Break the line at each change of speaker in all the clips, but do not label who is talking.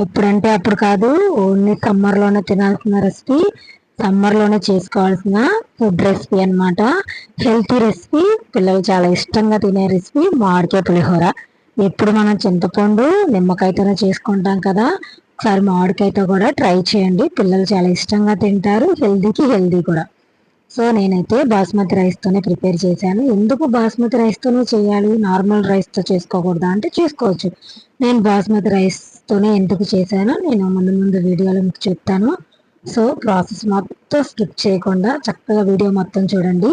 ఎప్పుడంటే అప్పుడు కాదు, ఓన్లీ సమ్మర్లోనే తినాల్సిన రెసిపీ, సమ్మర్లోనే చేసుకోవాల్సిన ఫుడ్ రెసిపీ అనమాట. హెల్తీ రెసిపీ, పిల్లలు చాలా ఇష్టంగా తినే రెసిపీ మామిడికాయ పులిహోర. ఎప్పుడు మనం చింతపండు నిమ్మకాయతోనే చేసుకుంటాం కదా, ఒకసారి మామిడికాయతో కూడా ట్రై చేయండి. పిల్లలు చాలా ఇష్టంగా తింటారు, హెల్దీకి హెల్దీ కూడా. సో నేనైతే బాస్మతి రైస్తోనే ప్రిపేర్ చేశాను. ఎందుకు బాస్మతి రైస్తోనే చేయాలి, నార్మల్ రైస్తో చేసుకోకూడదా అంటే చేసుకోవచ్చు. నేను బాస్మతి రైస్తోనే ఎందుకు చేశానో నేను ముందు ముందు వీడియోలో మీకు చెప్తాను. సో ప్రాసెస్ మొత్తం స్కిప్ చేయకుండా చక్కగా వీడియో మొత్తం చూడండి.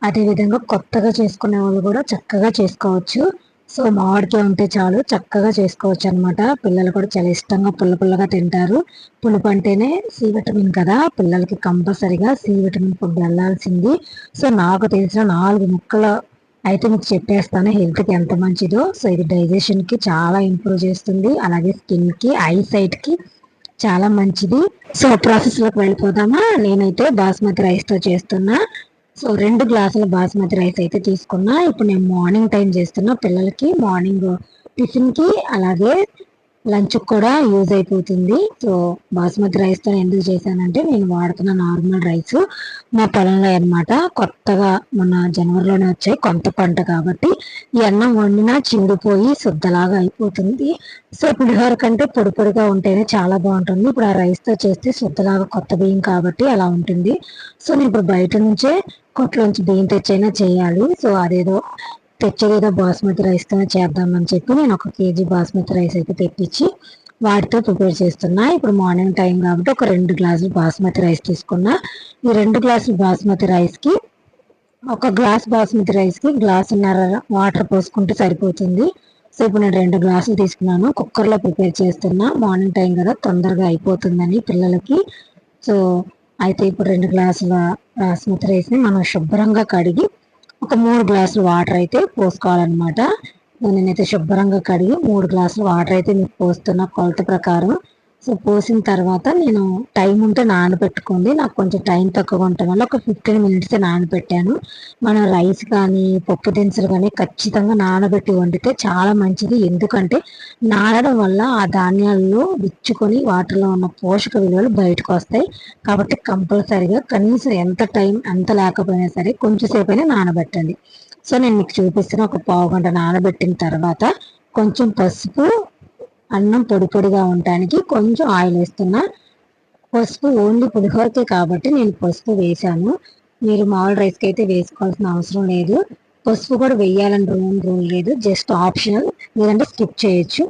అదేవిధంగా కొత్తగా చేసుకునే వాళ్ళు కూడా చక్కగా చేసుకోవచ్చు. సో మామిడికాయ ఉంటే చాలు, చక్కగా చేసుకోవచ్చు అనమాట. పిల్లలు కూడా చాలా ఇష్టంగా పుల్ల పుల్లగా తింటారు. పులుపు అంటేనే సి విటమిన్ కదా, పిల్లలకి కంపల్సరిగా సి విటమిన్ ఫుడ్ వెళ్ళాల్సింది. సో నాకు తెలిసిన 4 ముక్కలు అయితే మీకు చెప్పేస్తాను, హెల్త్కి ఎంత మంచిదో. సో ఇది డైజెషన్కి చాలా ఇంప్రూవ్ చేస్తుంది, అలాగే స్కిన్కి, ఐ సైట్కి చాలా మంచిది. సో ప్రాసెస్లోకి వెళ్ళిపోదామా. నేనైతే బాస్మతి రైస్తో చేస్తున్నా. సో 2 గ్లాసుల బాస్మతి రైస్ అయితే తీసుకున్నా. ఇప్పుడు నేను మార్నింగ్ టైం చేస్తున్నా, పిల్లలకి మార్నింగ్ టిఫిన్కి అలాగే లంచ్ కూడా యూజ్ అయిపోతుంది. సో బాస్మతి రైస్తో ఎందుకు చేశానంటే, నేను వాడుతున్న నార్మల్ రైస్ మా పొలంలో అనమాట. కొత్తగా మొన్న జనవరిలోనే వచ్చాయి, కొత్త పంట కాబట్టి ఈ అన్నం వండినా చిండిపోయి శుద్ధలాగా అయిపోతుంది. సో పులిహోర కంటే పొడి పొడిగా ఉంటేనే చాలా బాగుంటుంది. ఇప్పుడు ఆ రైస్తో చేస్తే శుద్ధలాగా కొత్త బియ్యం కాబట్టి అలా ఉంటుంది. సో నేను ఇప్పుడు బయట నుంచే కొట్లోంచి బియ్యం తెచ్చైనా చేయాలి. సో అదేదో తెచ్చేదేదో బాస్మతి రైస్తో చేద్దామని చెప్పి నేను 1 కేజీ బాస్మతి రైస్ అయితే తెప్పించి వాటితో ప్రిపేర్ చేస్తున్నా. ఇప్పుడు మార్నింగ్ టైం కాబట్టి ఒక 2 గ్లాసులు బాస్మతి రైస్ తీసుకున్నా. ఈ 2 గ్లాసులు బాస్మతి రైస్కి, 1 గ్లాస్ బాస్మతి రైస్కి గ్లాసున్నర వాటర్ పోసుకుంటే సరిపోతుంది. సో ఇప్పుడు నేను 2 గ్లాసులు తీసుకున్నాను. కుక్కర్లో ప్రిపేర్ చేస్తున్నా, మార్నింగ్ టైం కదా తొందరగా అయిపోతుందని పిల్లలకి. సో అయితే ఇప్పుడు 2 గ్లాసుల బాస్మతి రైస్ని మనం శుభ్రంగా కడిగి ఒక 3 గ్లాసులు వాటర్ అయితే పోసుకోవాలన్నమాట. నేనైతే శుభ్రంగా కడిగి 3 గ్లాసులు వాటర్ అయితే మీకు పోస్తున్నా కొలత ప్రకారం. సో పోసిన తర్వాత నేను టైం ఉంటే నానబెట్టుకోండి, నాకు కొంచెం టైం తక్కువగా ఉండటం వల్ల ఒక 15 మినిట్స్ నానబెట్టాను. మనం రైస్ కానీ పప్పు దినుసులు కానీ ఖచ్చితంగా నానబెట్టి వండితే చాలా మంచిది. ఎందుకంటే నానడం వల్ల ఆ ధాన్యాల్లో విచ్చుకొని వాటిలో ఉన్న పోషక విలువలు బయటకు వస్తాయి. కాబట్టి కంపల్సరిగా కనీసం ఎంత టైం ఎంత లేకపోయినా సరే కొంచెం సేపైనా నానబెట్టండి. సో నేను మీకు చూపిస్తున్న ఒక పావు గంట నానబెట్టిన తర్వాత కొంచెం పసుపు, అన్నం పొడి పొడిగా ఉండటానికి కొంచెం ఆయిల్ వేస్తున్నా. పసుపు ఓన్లీ పులిహోరకే కాబట్టి నేను పసుపు వేసాను. మీరు మామూలు రైస్కి అయితే వేసుకోవాల్సిన అవసరం లేదు. పసుపు కూడా వేయాలని రూల్ లేదు, జస్ట్ ఆప్షనల్, లేదంటే స్కిప్ చేయొచ్చు.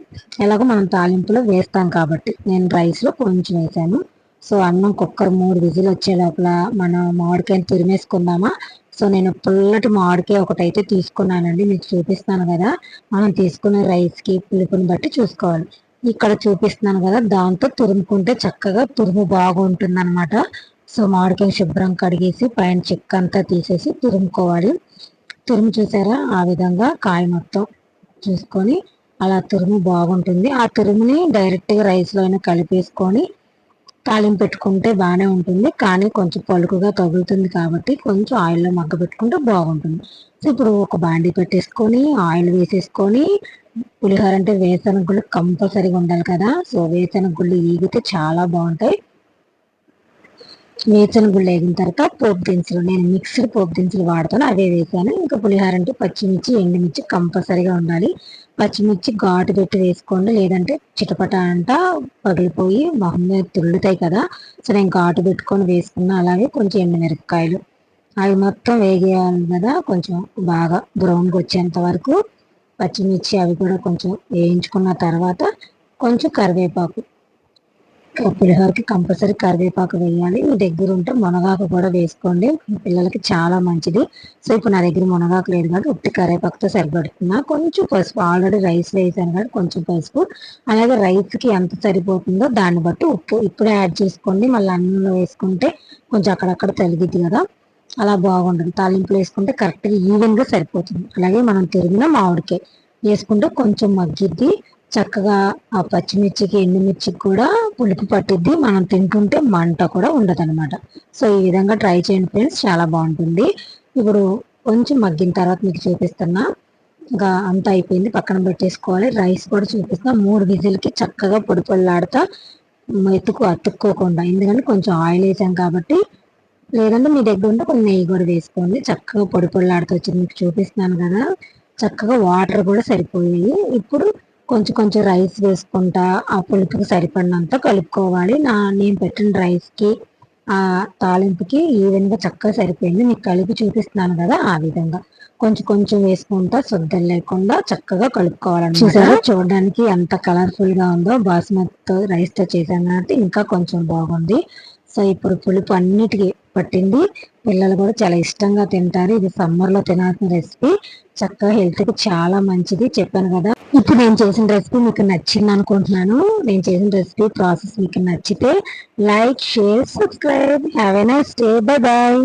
ఎలాగో మనం తాలింపులో వేస్తాం కాబట్టి నేను రైస్లో కొంచెం వేసాను. సో అన్నం కుక్కర్ 3 విజిల్ వచ్చే లోపల మనం మామిడికాయని తురిమేసుకుందామా. సో నేను పుల్లటి మామిడికాయ ఒకటైతే తీసుకున్నానండి, మీకు చూపిస్తాను కదా. మనం తీసుకునే రైస్కి పులుపుని బట్టి చూసుకోవాలి. ఇక్కడ చూపిస్తున్నాను కదా, దాంతో తురుముకుంటే చక్కగా తురుము బాగుంటుంది అనమాట. సో మామిడికాయ శుభ్రం కడిగేసి పైన చెక్క అంతా తీసేసి తురుముకోవాలి. తురుము చూసారా, ఆ విధంగా కాయ మొత్తం చూసుకొని అలా తురుము బాగుంటుంది. ఆ తురుముని డైరెక్ట్గా రైస్లో అయినా కలిపేసుకొని తాలింపు పెట్టుకుంటే బాగానే ఉంటుంది, కానీ కొంచెం పలుకుగా తగులుతుంది కాబట్టి కొంచెం ఆయిల్లో మగ్గబెట్టుకుంటే బాగుంటుంది. సో ఇప్పుడు ఒక బాండీ పెట్టేసుకొని ఆయిల్ వేసేసుకొని, పులిహోర అంటే వేరుశనగ గుళ్ళు కంపల్సరీగా ఉండాలి కదా. సో వేరుశనగ గుళ్ళు ఈగితే చాలా బాగుంటాయి. వేరుశనగ గుళ్ళు వేగిన తర్వాత పోపు దినుసులు, నేను మిక్స్డ్ పోపు దినుసులు వాడతాను, అవే వేసాను. ఇంకా పులిహోర అంటే పచ్చిమిర్చి, ఎండుమిర్చి కంపల్సరీగా ఉండాలి. పచ్చిమిర్చి ఘాటు పెట్టి వేసుకోండి, లేదంటే చిటపట అంట పగిలిపోయి మొహం మీద తుల్లుతాయి కదా. సో నేను ఘాటు పెట్టుకొని వేసుకున్నా. అలాగే కొంచెం ఎండుమిరపకాయలు, అవి మొత్తం వేగేయాలి కదా, కొంచెం బాగా బ్రౌన్గా వచ్చేంత వరకు పచ్చిమిర్చి అవి కూడా కొంచెం వేయించుకున్న తర్వాత కొంచెం కరివేపాకు, పులిహోరకి కంపల్సరీ కరివేపాకు వేయాలి. మీ దగ్గర ఉంటే మునగాకు కూడా వేసుకోండి, మీ పిల్లలకి చాలా మంచిది. సో ఇప్పుడు నా దగ్గర మునగాకు లేదు కాబట్టి ఉట్టి కరివేపాకుతో సరిపడుతున్నా. కొంచెం పసుపు, ఆల్రెడీ రైస్ వేసాను కాబట్టి కొంచెం పసుపు, అలాగే రైస్కి ఎంత సరిపోతుందో దాన్ని బట్టి ఉప్పు ఇప్పుడే యాడ్ చేసుకోండి. మళ్ళీ అన్నంలో వేసుకుంటే కొంచెం అక్కడక్కడ తలిగిద్ది కదా, అలా బాగుంటుంది. తాలింపులు వేసుకుంటే కరెక్ట్గా ఈవెన్గా సరిపోతుంది. అలాగే మనం తిరిగిన మామిడికాయ వేసుకుంటే కొంచెం మగ్గిద్ది చక్కగా. ఆ పచ్చిమిర్చికి ఎండుమిర్చికి కూడా పులుపు పట్టిద్ది, మనం తింటుంటే మంట కూడా ఉండదు అనమాట. సో ఈ విధంగా ట్రై చేయండి ఫ్రెండ్స్, చాలా బాగుంటుంది. ఇప్పుడు కొంచెం మగ్గిన తర్వాత మీకు చూపిస్తున్నా. ఇంకా అంతా అయిపోయింది, పక్కన పెట్టేసుకోవాలి. రైస్ కూడా చూపిస్తా. 3 విజిల్కి చక్కగా పొడి పొడిలాడుతా, అతుక్కోకుండా, ఎందుకంటే కొంచెం ఆయిల్ వేసాం కాబట్టి. లేదంటే మీ దగ్గర ఉంటే కొంచెం నెయ్యి కూడా వేసుకోండి. చక్కగా పొడి పొడిలాడుతూ వచ్చింది, మీకు చూపిస్తున్నాను కదా. చక్కగా వాటర్ కూడా సరిపోయాయి. ఇప్పుడు కొంచెం కొంచెం రైస్ వేసుకుంటా ఆ పులుపుకి సరిపడినంత కలుపుకోవాలి. నేను పెట్టిన రైస్కి ఆ తాలింపుకి ఈవెన్ గా చక్కగా సరిపోయింది. మీకు కలిపి చూపిస్తున్నాను కదా, ఆ విధంగా కొంచెం కొంచెం వేసుకుంటా శుద్ధం లేకుండా చక్కగా కలుపుకోవాలన్నమాట. చూసారా చూడడానికి ఎంత కలర్ఫుల్ గా ఉందో. బాస్మతి రైస్ తో చేశాను కాబట్టి ఇంకా కొంచెం బాగుంది. సో ఇప్పుడు పులుపు అన్నిటికీ పట్టింది. పిల్లలు కూడా చాలా ఇష్టంగా తింటారు. ఇది సమ్మర్ లో తినాల్సిన రెసిపీ. చక్కగా హెల్త్ కి చాలా మంచిది, చెప్పాను కదా. ఇప్పుడు నేను చేసిన రెసిపీ మీకు నచ్చింది అనుకుంటున్నాను. నేను చేసిన రెసిపీ ప్రాసెస్ మీకు నచ్చితే like, share, subscribe. Have a nice day. Bye bye.